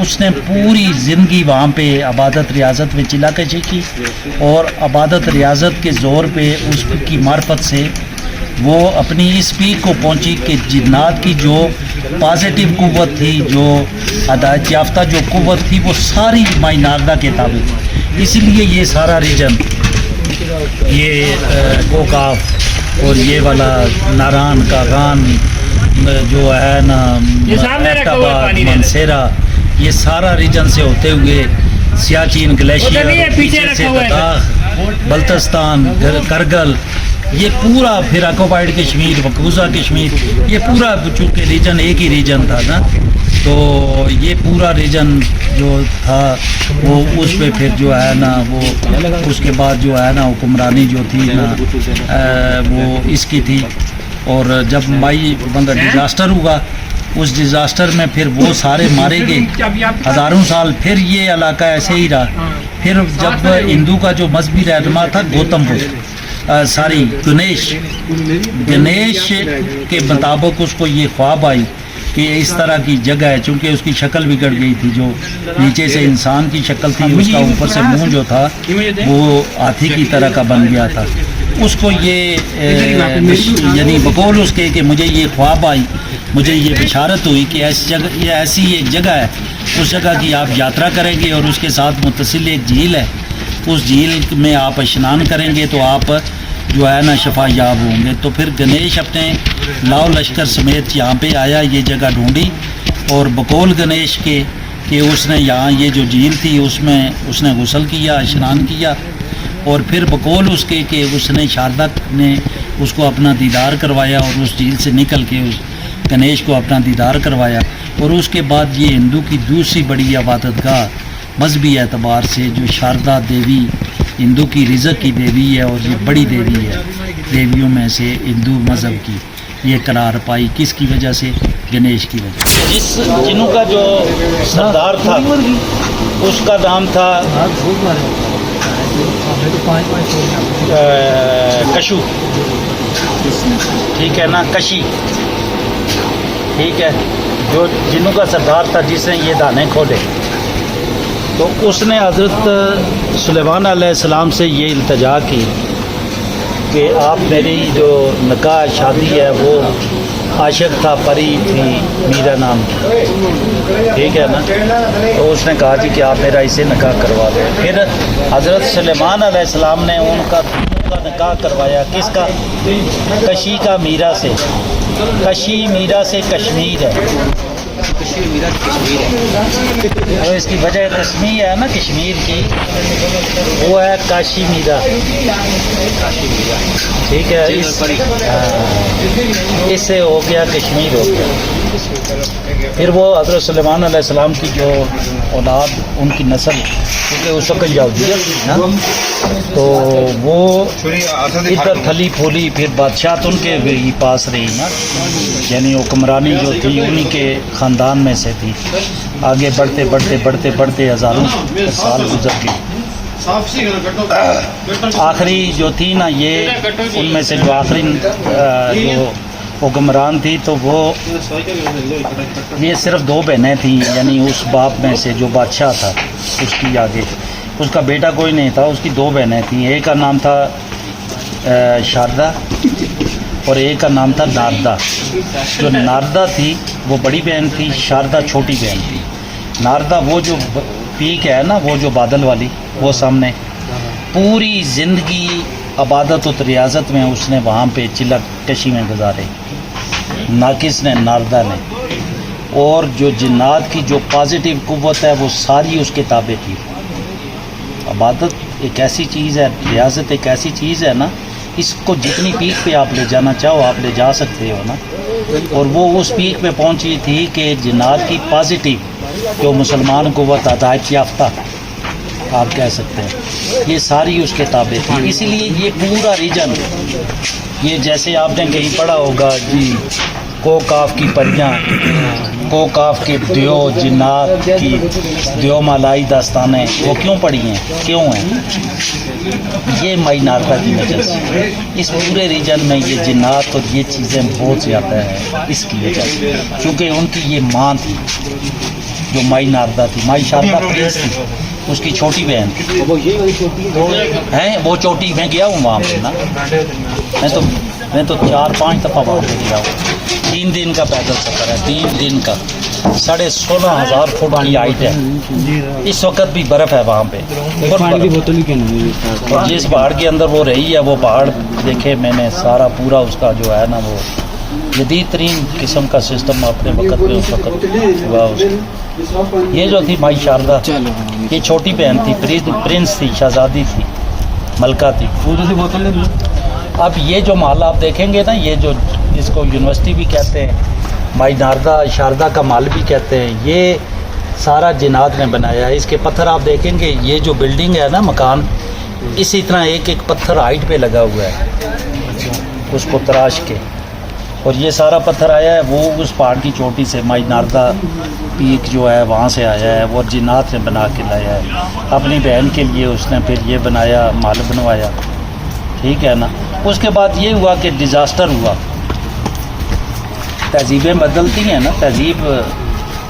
اس نے پوری زندگی وہاں پہ عبادت ریاضت میں چلا کشی کی، اور عبادت ریاضت کے زور پہ اس کی معرفت سے وہ اپنی اس پیک کو پہنچی کہ جنات کی جو پازیٹیو قوت تھی، جو ہدایت یافتہ جو قوت تھی، وہ ساری مائی ناردا کے تابع تھی۔ اسی لیے یہ سارا ریجن، یہ کوکاف اور یہ والا ناران کاغان جو ہے نا، ایبٹ آباد، منسیرا، یہ سارا ریجن سے ہوتے ہوئے سیاچین گلیشیئر، پیچھے سے لداخ، بلتستان، کرگل، یہ پورا پھر آکوپائڈ کشمیر، مقبوضہ کشمیر، یہ پورا چونکہ ریجن ایک ہی ریجن تھا نا، تو یہ پورا ریجن جو تھا وہ اس پہ پھر جو ہے نا وہ اس کے بعد جو ہے نا حکمرانی جو تھی نا وہ اس کی تھی۔ اور جب مائی بندہ ڈیزاسٹر ہوا، اس ڈیزاسٹر میں پھر وہ سارے مارے گئے، ہزاروں سال پھر یہ علاقہ ایسے ہی رہا۔ پھر جب ہندو کا جو مذہبی رہنما تھا گوتم بدھ، گنیش کے مطابق اس کو یہ خواب آئی کہ اس طرح کی جگہ ہے، چونکہ اس کی شکل بگڑ گئی تھی، جو نیچے سے انسان کی شکل تھی، اس کا اوپر سے منہ جو تھا وہ ہاتھی کی طرح کا بن گیا تھا۔ اس کو یہ یعنی بقول اس کے کہ مجھے یہ خواب آئی، مجھے یہ بشارت ہوئی کہ ایسی ایک جگہ ہے، اس جگہ کی آپ یاترا کریں گے اور اس کے ساتھ متصل ایک جھیل ہے، اس جھیل میں آپ اشنان کریں گے تو آپ جو ہے نا شفا یاب ہوں گے۔ تو پھر گنیش اپنے لاؤ لشکر سمیت یہاں پہ آیا، یہ جگہ ڈھونڈی، اور بقول گنیش کے کہ اس نے یہاں یہ جو جھیل تھی اس میں اس نے غسل کیا، اشنان کیا، اور پھر بقول اس کے کہ اس نے شاردا نے اس کو اپنا دیدار کروایا، اور اس جھیل سے نکل کے اس گنیش کو اپنا دیدار کروایا۔ اور اس کے بعد یہ ہندو کی دوسری بڑی عبادت گاہ مذہبی اعتبار سے جو شاردا دیوی ہندو کی رزق کی دیوی ہے، اور یہ بڑی دیوی ہے دیویوں میں سے ہندو مذہب کی، یہ قرار پائی کس کی وجہ سے؟ گنیش کی وجہ سے۔ جس جنوں کا جو سردار تھا اس کا نام تھا کشو، ٹھیک ہے نا، کشی، ٹھیک ہے، جو جنوں کا سردار تھا جس نے یہ دانے کھولے، تو اس نے حضرت سلیمان علیہ السلام سے یہ التجا کی کہ آپ میری جو نکاح شادی ہے وہ عاشق تھا، پری تھی، میرا نام کی، ٹھیک ہے نا، تو اس نے کہا جی کہ آپ میرا اسے نکاح کروا دیں۔ پھر حضرت سلیمان علیہ السلام نے ان کا نکاح کروایا، کس کا؟ کشی کا میرا سے، کشی میرا سے کشمیر ہے، تو اس کی وجہ تسمی ہے نا کشمیر کی، وہ ہے کاشی میرا، ٹھیک ہے، اس سے ہو گیا کشمیر ہو گیا۔ پھر وہ حضرت سلیمان علیہ السلام کی جو اولاد، ان کی نسل، کیونکہ اس وقت یہودیت تھی نا، تو وہ ادھر پھلی پھولی، پھر بادشاہت ان کے ہی پاس رہی نا، یعنی حکمرانی جو تھی انہی کے خاندان میں سے تھی۔ آگے بڑھتے بڑھتے بڑھتے بڑھتے ہزاروں سال گزر گئے، آخری جو تھی نا یہ ان میں سے جو آخری جو حکمران تھی، تو وہ یہ صرف 2 بہنیں تھیں، یعنی اس باپ میں سے جو بادشاہ تھا اس کی آگے اس کا بیٹا کوئی نہیں تھا، اس کی 2 بہنیں تھیں، ایک کا نام تھا شاردا اور ایک کا نام تھا ناردا۔ جو ناردا تھی وہ بڑی بہن تھی، شاردا چھوٹی بہن تھی۔ ناردا وہ جو پیک ہے نا، وہ جو بادل والی، وہ سامنے، پوری زندگی عبادت و ریاضت میں اس نے وہاں پہ چلک کشی میں گزارے، ناقص نے، ناردا نے، اور جو جنات کی جو پازیٹیو قوت ہے وہ ساری اس کے تابع تھی۔ عبادت ایک ایسی چیز ہے، ریاضت ایک ایسی چیز ہے نا، اس کو جتنی پیک پہ آپ لے جانا چاہو آپ لے جا سکتے ہو نا، اور وہ اس پیک پہ پہنچی تھی کہ جنات کی پازیٹیو جو مسلمان قوت ہدایت یافتہ آپ کہہ سکتے ہیں، یہ ساری اس کے تابع تھی۔ اسی لیے یہ پورا ریجن، یہ جیسے آپ نے کہیں پڑھا ہوگا جی، کوکاف کی پریاں، کوکاف کے دیو، جنات کی دیو مالائی داستانیں، وہ کیوں پڑھی ہیں، کیوں ہیں؟ یہ مائی ناردا کی وجہ سے۔ اس پورے ریجن میں یہ جنات اور یہ چیزیں بہت زیادہ ہیں اس کی وجہ سے، کیونکہ ان کی یہ ماں تھی۔ جو مائی ناردا تھی. مائی شاردا پرنس تھی, اس کی چھوٹی بہن تھی. ہیں وہ چوٹی میں گیا ہوں وہاں پہ نا, میں تو 4-5 دفعہ وہاں پہ گیا ہوں. 3 دن کا پیدل سفر ہے, 3 دن کا. 16,500 فٹ کی ہائٹ ہے. اس وقت بھی برف ہے وہاں پہ. اور جس پہاڑ کے اندر وہ رہی ہے, وہ پہاڑ دیکھے میں نے سارا پورا اس کا جو ہے نا وہ جدید ترین قسم کا سسٹم اپنے وقت پہ اس وقت ہوا اس کا. یہ جو تھی مائی شاردا, یہ چھوٹی بہن تھی, پرنس تھی, شہزادی تھی, ملکہ تھی. اب یہ جو محل آپ دیکھیں گے نا, یہ جو اس کو یونیورسٹی بھی کہتے ہیں, مائی ناردا شاردا کا محل بھی کہتے ہیں, یہ سارا جنات نے بنایا ہے. اس کے پتھر آپ دیکھیں گے, یہ جو بلڈنگ ہے نا مکان, اسی طرح ایک ایک پتھر ہائٹ پہ لگا ہوا ہے اس کو تراش کے. اور یہ سارا پتھر آیا ہے وہ اس پہاڑ کی چوٹی سے, مائی ناردا پیک جو ہے وہاں سے آیا ہے. وہ جنات نے بنا کے لایا ہے اپنی بہن کے لیے. اس نے پھر یہ بنایا, محل بنوایا, ٹھیک ہے نا. اس کے بعد یہ ہوا کہ ڈیزاسٹر ہوا. تہذیبیں بدلتی ہیں نا, تہذیب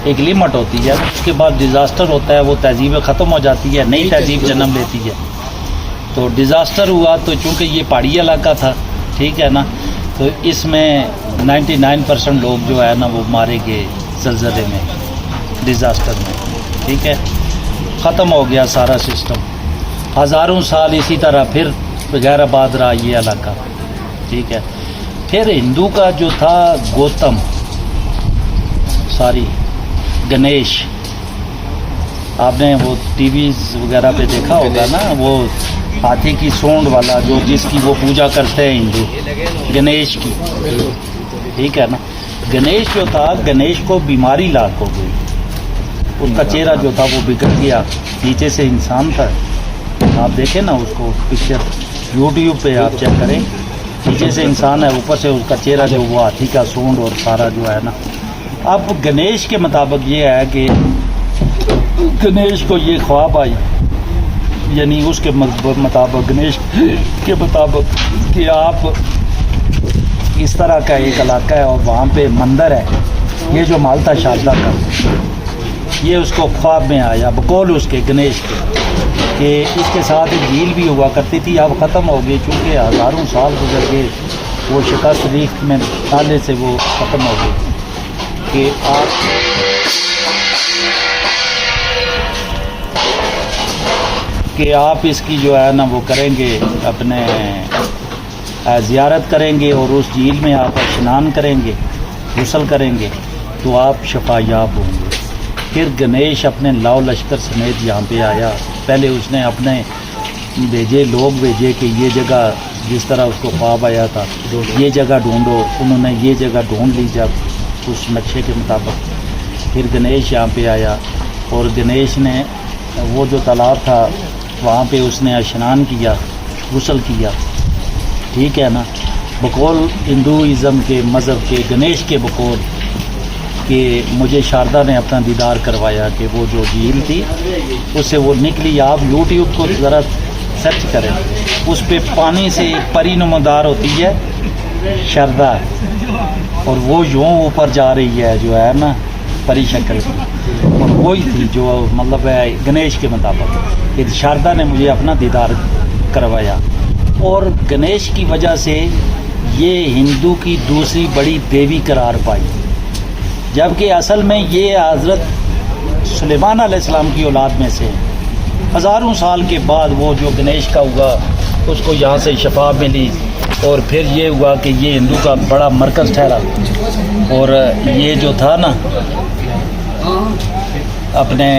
ایک لمٹ ہوتی ہے, اس کے بعد ڈیزاسٹر ہوتا ہے, وہ تہذیب ختم ہو جاتی ہے, نئی تہذیب جنم لیتی ہے. تو ڈیزاسٹر ہوا تو چونکہ یہ پہاڑی علاقہ تھا, ٹھیک ہے نا, تو اس میں 99% لوگ جو ہے نا وہ مارے گئے زلزلے میں, ڈیزاسٹر میں, ٹھیک ہے. ختم ہو گیا سارا سسٹم. ہزاروں سال اسی طرح پھر غیر آباد رہا یہ علاقہ, ٹھیک ہے. پھر ہندو کا جو تھا گوتم, گنیش, آپ نے وہ ٹی ویز وغیرہ پہ دیکھا ہوگا نا, وہ ہاتھی کی سونڈ والا جو جس کی وہ پوجا کرتے ہیں ہندو, گنیش کی, ٹھیک ہے نا. گنیش جو تھا, گنیش کو بیماری لاحق ہو گئی. اس کا چہرہ جو تھا وہ بگڑ گیا, نیچے سے انسان تھا. آپ دیکھیں نا اس کو پکچر یوٹیوب پہ آپ چیک کریں, نیچے سے انسان ہے, اوپر سے اس کا چہرہ جو وہ ہاتھی کا سونڈ اور سارا جو ہے نا. اب گنیش کے مطابق یہ ہے کہ گنیش کو یہ خواب آئی, یعنی اس کے مطابق, گنیش کے مطابق کہ آپ اس طرح کا ایک علاقہ ہے اور وہاں پہ مندر ہے, یہ جو محل تھا شاردا کا, یہ اس کو خواب میں آیا بقول اس کے گنیش کے, کہ اس کے ساتھ ایک جھیل بھی ہوا کرتی تھی, اب ختم ہو گئی چونکہ ہزاروں سال گزر گئے, وہ شکست ریخت میں تالے سے وہ ختم ہو گئی. کہ آپ اس کی جو ہے نا وہ کریں گے, اپنے زیارت کریں گے اور اس جھیل میں آپ اشنان کریں گے, غسل کریں گے, تو آپ شفا یاب ہوں گے. پھر گنیش اپنے لاؤ لشکر سمیت یہاں پہ آیا. پہلے اس نے اپنے لوگ بھیجے کہ یہ جگہ جس طرح اس کو خواب آیا تھا, یہ جگہ ڈھونڈو. انہوں نے یہ جگہ ڈھونڈ لی جب اس نقشے کے مطابق. پھر گنیش یہاں پہ آیا اور گنیش نے وہ جو تالاب تھا وہاں پہ اس نے اشنان کیا, غسل کیا, ٹھیک ہے نا. بقول ہندوازم کے مذہب کے گنیش کے بقول کہ مجھے شاردا نے اپنا دیدار کروایا کہ وہ جو جھیل تھی اس سے وہ نکلی. آپ یوٹیوب کو ذرا سرچ کریں, اس پہ پانی سے ایک پری نمودار ہوتی ہے شاردا, اور وہ یوں اوپر جا رہی ہے جو ہے نا پری شکل کی, اور وہی تھی جو مطلب ہے گنیش کے مطابق کہ شاردا نے مجھے اپنا دیدار کروایا. اور گنیش کی وجہ سے یہ ہندو کی دوسری بڑی دیوی قرار پائی, جبکہ اصل میں یہ حضرت سلیمان علیہ السلام کی اولاد میں سے. ہزاروں سال کے بعد وہ جو گنیش کا ہوا اس کو یہاں سے شفا ملی, اور پھر یہ ہوا کہ یہ ہندو کا بڑا مرکز ٹھہرا. اور یہ جو تھا نا اپنے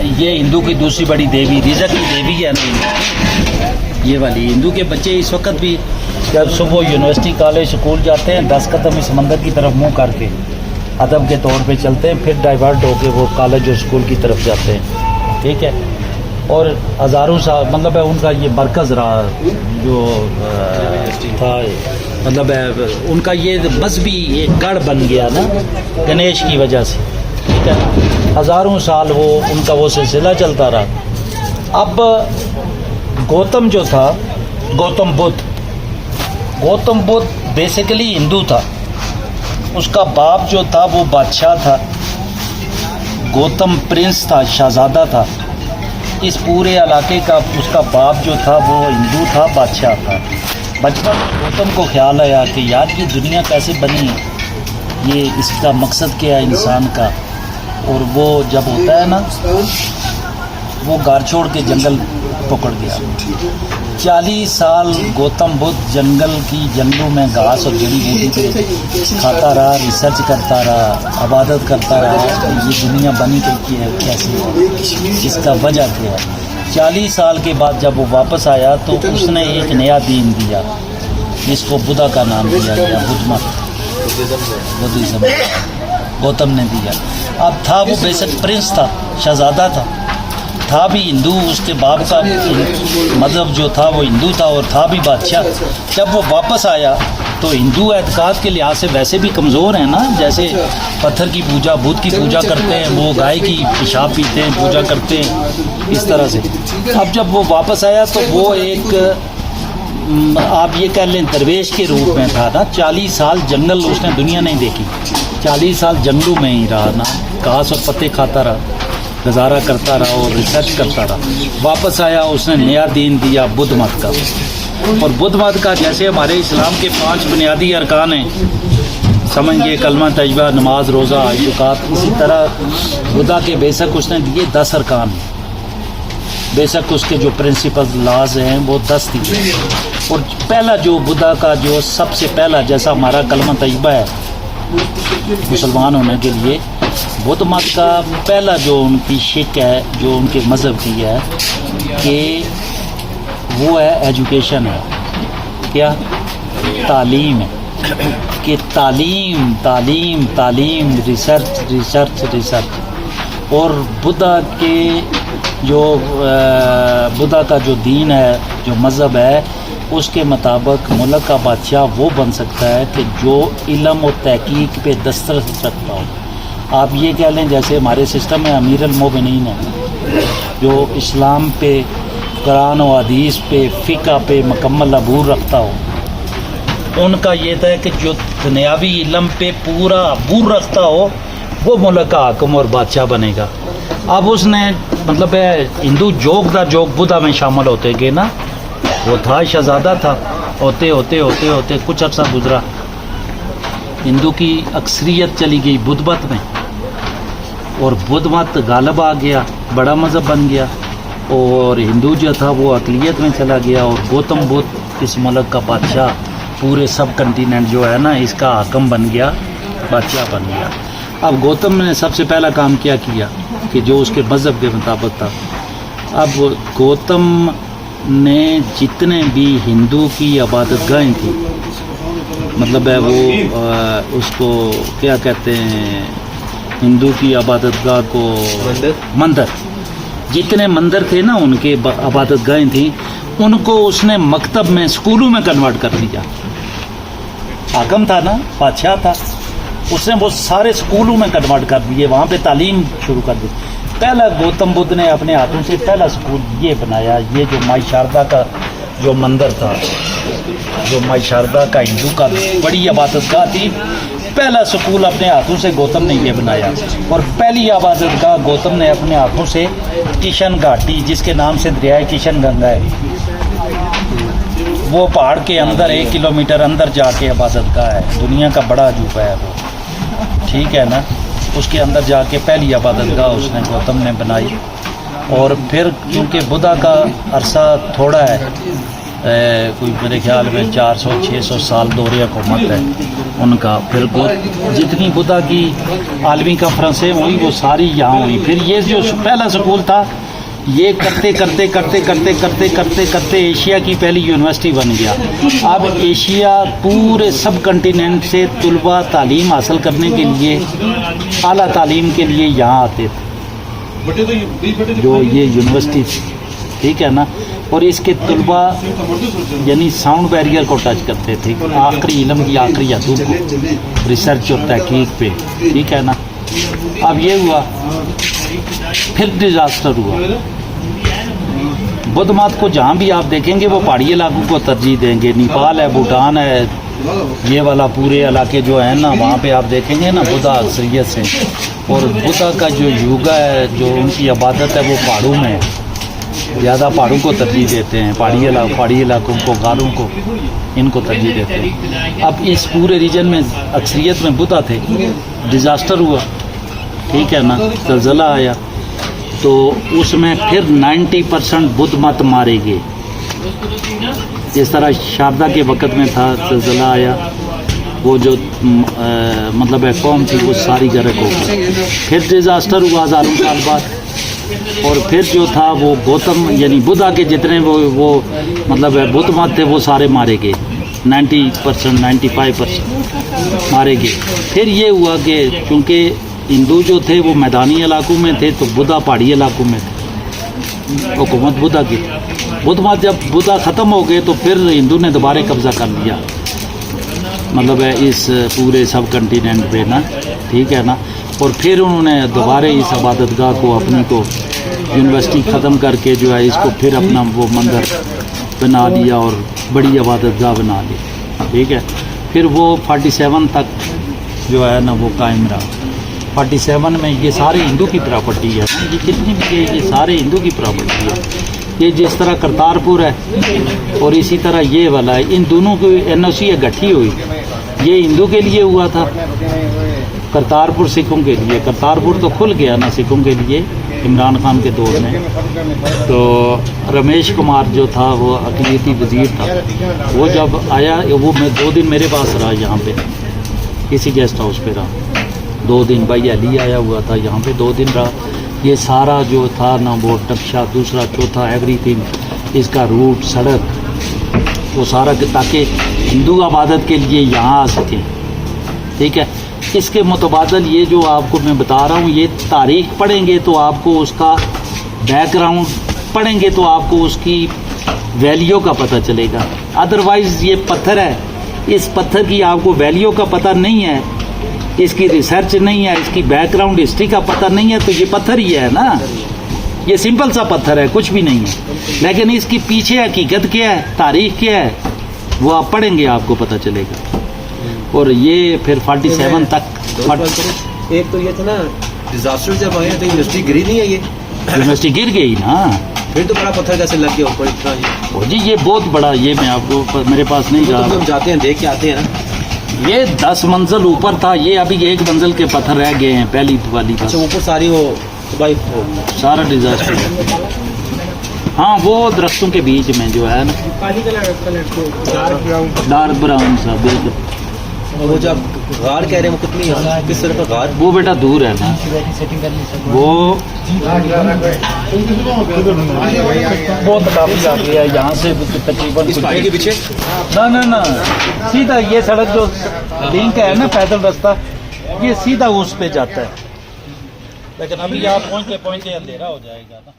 یہ ہندو کی دوسری بڑی دیوی, رزق کی دیوی ہے نا یہ والی. ہندو کے بچے اس وقت بھی جب صبح یونیورسٹی کالج اسکول جاتے ہیں 10 قدم اس سمندر کی طرف منہ کر کے ادب کے طور پہ چلتے ہیں, پھر ڈائیورٹ ہو کے وہ کالج اور اسکول کی طرف جاتے ہیں, ٹھیک ہے. اور ہزاروں سال مطلب ہے ان کا یہ مرکز رہا جو تھا, مطلب ہے ان کا یہ مذہبی ایک گڑھ بن گیا نا گنیش کی وجہ سے, ٹھیک ہے. ہزاروں سال وہ ان کا وہ سلسلہ چلتا رہا. اب گوتم جو تھا, گوتم بدھ بیسیکلی ہندو تھا. اس کا باپ جو تھا وہ بادشاہ تھا, گوتم پرنس تھا، شہزادہ تھا. اس پورے علاقے کا اس کا باپ جو تھا وہ ہندو تھا، بادشاہ تھا. بچپن میں گوتم کو خیال آیا کہ یار یہ دنیا کیسے بنی ہے، یہ اس کا مقصد کیا ہے انسان کا. اور وہ جب ہوتا ہے نا، وہ گھر چھوڑ کے جنگل پکڑ گیا. 40 سال گوتم بدھ جنگلوں میں گھاس اور جڑی بوٹی پہ کھاتا رہا، ریسرچ کرتا رہا، عبادت کرتا رہا کہ یہ دنیا بنی کیسے ہے، اس کا وجہ کیا ہے. 40 سال کے بعد جب وہ واپس آیا تو اس نے ایک نیا دین دیا جس کو بدھا کا نام دیا گیا، بدھ بدھزم گوتم نے دیا. اب تھا وہ بیسک پرنس تھا، شہزادہ تھا بھی ہندو، اس کے باپ کا مذہب جو تھا وہ ہندو تھا اور تھا بھی بادشاہ. جب وہ واپس آیا تو ہندو اعتقاد کے لحاظ سے ویسے بھی کمزور ہیں نا، جیسے پتھر کی پوجا، بدھ کی پوجا کرتے ہیں، وہ گائے کی پیشاب پیتے ہیں، پوجا کرتے ہیں اس طرح سے. اب جب وہ واپس آیا تو وہ ایک آپ یہ کہہ لیں درویش کے روپ میں تھا نا. 40 سال جنگل اس نے دنیا نہیں دیکھی، 40 سال جنگلوں میں ہی رہا نا، گھاس اور پتے کھاتا رہا، گزارا کرتا رہا اور ریسرچ کرتا رہا. واپس آیا، اس نے نیا دین دیا بدھ مت کا. اور بدھ مت کا جیسے ہمارے اسلام کے 5 بنیادی ارکان ہیں، سمجھیے کلمہ طیبہ، نماز، روزہ، حج زکوٰۃ، اسی طرح بدھا کے بیسک اس نے دیے 10 ارکان. بیسک اس کے جو پرنسپل لاز ہیں وہ 10 دیے. اور پہلا جو بدھا کا جو سب سے پہلا، جیسا ہمارا کلمہ طیبہ ہے مسلمان ہونے کے لیے، بدھ مت کا پہلا جو ان کی شک ہے، جو ان کے مذہب کی ہے کہ وہ ہے ایجوکیشن ہے. کیا؟ تعلیم ہے. کہ تعلیم تعلیم تعلیم، ریسرچ ریسرچ ریسرچ. اور بدھا کا جو دین ہے، جو مذہب ہے، اس کے مطابق ملک کا بادشاہ وہ بن سکتا ہے کہ جو علم و تحقیق پہ دسترس رکھتا ہو. آپ یہ کہہ لیں جیسے ہمارے سسٹم میں امیر المومنین ہے، جو اسلام پہ، قرآن و حدیث پہ، فقہ پہ مکمل عبور رکھتا ہو. ان کا یہ تھا کہ جو دنیاوی علم پہ پورا عبور رکھتا ہو وہ ملک کا حاکم اور بادشاہ بنے گا. اب اس نے مطلب ہے ہندو جوگ دا جوگ بدھا میں شامل ہوتے گئے نا. وہ تھا شہزادہ تھا، ہوتے ہوتے ہوتے ہوتے کچھ عرصہ گزرا، ہندو کی اکثریت چلی گئی بدھ مت میں، اور بدھ مت غالب آ گیا، بڑا مذہب بن گیا، اور ہندو جو تھا وہ اقلیت میں چلا گیا. اور گوتم بدھ اس ملک کا بادشاہ، پورے سب کنٹیننٹ جو ہے نا اس کا حاکم بن گیا، بادشاہ بن گیا. اب گوتم نے سب سے پہلا کام کیا کہ جو اس کے مذہب کے مطابق تھا. اب گوتم نے جتنے بھی ہندو کی عبادت گاہیں تھیں، مطلب ہے وہ اس کو کیا کہتے ہیں، ہندو کی عبادت گاہ کو مندر، جتنے مندر تھے نا ان کے عبادت گاہیں تھیں، ان کو اس نے مکتب میں، اسکولوں میں کنورٹ کر دیا. حاکم تھا نا، بادشاہ تھا، اس نے وہ سارے اسکولوں میں کنورٹ کر دیے، وہاں پہ تعلیم شروع کر دی. پہلا گوتم بدھ نے اپنے ہاتھوں سے پہلا اسکول یہ بنایا. یہ جو مائی شاردا کا جو مندر تھا، جو مائی شاردا کا ہندو کا بڑی عبادت گاہ تھی، پہلا اسکول اپنے ہاتھوں سے گوتم نے یہ بنایا. اور پہلی عبادت گاہ گوتم نے اپنے ہاتھوں سے کشن گھاٹی، جس کے نام سے دریائے کشن گنگا ہے، وہ پہاڑ کے اندر 1 کلومیٹر اندر جا کے عبادت گاہ ہے، دنیا کا بڑا عجوبہ ہے وہ، ٹھیک ہے نا. اس کے اندر جا کے پہلی عبادت گاہ اس نے گوتم نے بنائی. اور پھر کیونکہ بدھا کا عرصہ تھوڑا ہے، کوئی میرے خیال میں 400-600 سال دور حکومت ہے ان کا. پھر جتنی بدھا کی عالمی کانفرنسیں ہوئی وہ ساری یہاں ہوئی. پھر یہ جو پہلا سکول تھا، یہ کرتے کرتے کرتے کرتے کرتے کرتے کرتے ایشیا کی پہلی یونیورسٹی بن گیا. اب ایشیا پورے سب کنٹیننٹ سے طلباء تعلیم حاصل کرنے کے لیے، اعلیٰ تعلیم کے لیے یہاں آتے تھے، جو یہ یونیورسٹی تھی، ٹھیک ہے نا. اور اس کے طلباء یعنی ساؤنڈ بیریئر کو ٹچ کرتے تھے، آخری علم کی آخری حدود کو، ریسرچ اور تحقیق پہ، ٹھیک ہے نا. اب یہ ہوا، پھر ڈیزاسٹر ہوا. بدھ مت کو جہاں بھی آپ دیکھیں گے وہ پہاڑی علاقوں کو ترجیح دیں گے. نیپال ہے، بھوٹان ہے، یہ والا پورے علاقے جو ہے نا وہاں پہ آپ دیکھیں گے نا بدھا اکثریت سے، اور بدھا کا جو یوگا ہے جو ان کی عبادت ہے وہ پہاڑوں میں ہے، زیادہ پہاڑوں کو ترجیح دیتے ہیں، پہاڑی علاقوں کو، غاروں کو، ان کو ترجیح دیتے ہیں۔ اب اس پورے ریجن میں اکثریت میں بدھا تھے، ڈیزاسٹر ہوا، ٹھیک ہے نا، زلزلہ آیا تو اس میں پھر 90% بدھ مت مارے گئے۔ جس طرح شاردا کے وقت میں تھا، زلزلہ آیا، وہ جو مطلب قوم تھی وہ ساری غرق ہو گئی، پھر ڈیزاسٹر ہوا ہزاروں سال بعد، اور پھر جو تھا وہ گوتم یعنی بدھا کے جتنے وہ مطلب بدھ مت تھے وہ سارے مارے گئے، 90% 95% مارے گئے۔ پھر یہ ہوا کہ چونکہ ہندو جو تھے وہ میدانی علاقوں میں تھے تو بدھا پہاڑی علاقوں میں تھے، حکومت بدھا کی۔ بدھ مت جب بدھا ختم ہو گئے تو پھر ہندو نے دوبارہ قبضہ کر لیا، مطلب ہے اس پورے سب کنٹیننٹ پہ نا، ٹھیک ہے نا، اور پھر انہوں نے دوبارہ اس عبادت گاہ کو اپنی کو یونیورسٹی ختم کر کے جو ہے اس کو پھر اپنا وہ مندر بنا لیا اور بڑی عبادت گاہ بنا لی، ٹھیک ہے۔ پھر وہ 47 تک جو ہے نا وہ قائم رہا۔ 47 میں یہ سارے ہندو کی پراپرٹی ہے، یہ کتنی بھی ہے، یہ سارے ہندو کی پراپرٹی ہے۔ یہ جس طرح کرتارپور ہے اور اسی طرح یہ والا ہے، ان دونوں کی NOC اکٹھی ہوئی، یہ ہندو کے لیے ہوا تھا، کرتارپور سکھوں کے لیے۔ کرتارپور تو کھل گیا نا سکھوں کے لیے عمران خان کے دور میں، تو رمیش کمار جو تھا وہ اقلیتی وزیر تھا، وہ جب آیا وہ 2 دن میرے پاس رہا، یہاں پہ کسی گیسٹ ہاؤس پہ رہا 2 دن، بھائی علی آیا ہوا تھا یہاں پہ 2 دن رہا۔ یہ سارا جو تھا نا وہ نقشہ دوسرا چوتھا ایوری تھنگ، اس کا روٹ، سڑک، وہ سارا تاکہ ہندو عبادت کے لیے یہاں آ سکیں، ٹھیک ہے۔ اس کے متبادل یہ جو آپ کو میں بتا رہا ہوں، یہ تاریخ پڑھیں گے تو آپ کو اس کا بیک گراؤنڈ پڑھیں گے تو آپ کو اس کی ویلیو کا پتہ چلے گا۔ ادروائز یہ پتھر ہے، اس پتھر کی آپ کو ویلیو کا پتہ نہیں ہے، اس کی ریسرچ نہیں ہے، اس کی بیک گراؤنڈ ہسٹری کا پتہ نہیں ہے، تو یہ پتھر ہی ہے نا، یہ سمپل سا پتھر ہے، کچھ بھی نہیں ہے، لیکن اس کی پیچھے حقیقت کیا ہے، تاریخ کیا ہے، وہ آپ پڑھیں گے آپ کو پتہ چلے گا۔ اور یہ پھر 47 تک ایک تو یہ تھا نا ڈیزاسٹر جب آیا تو یونیورسٹی گری نہیں ہے، یہ یونیورسٹی گر گئی نا، پھر تو بڑا پتھر کیسے لگ گیا اوپر اتنا جی، یہ بہت بڑا، یہ میں آپ کو میرے پاس نہیں جا ہم جاتے ہیں دیکھ کے آتے ہیں نا، یہ 10 منزل اوپر تھا، یہ ابھی 1 منزل کے پتھر رہ گئے ہیں پہلی والی کا، اچھا اوپر ساری وہ تباہی سارا ڈیزاسٹر ہے۔ ہاں وہ درختوں کے بیچ میں جو ہے نا ڈارک براؤن سا بالکل، وہ جب غار کہہ رہے ہیں وہ کتنی کس طرح کا غار؟ وہ بیٹا دور ہے نا، وہ بہت کافی آگے ہے یہاں سے تقریباً اس پہاڑی کے پیچھے نہ سیدھا یہ سڑک جو لنک ہے نا پیدل رستہ، یہ سیدھا اس پہ جاتا ہے، لیکن ابھی آپ پہنچتے اندھیرا ہو جائے گا نا۔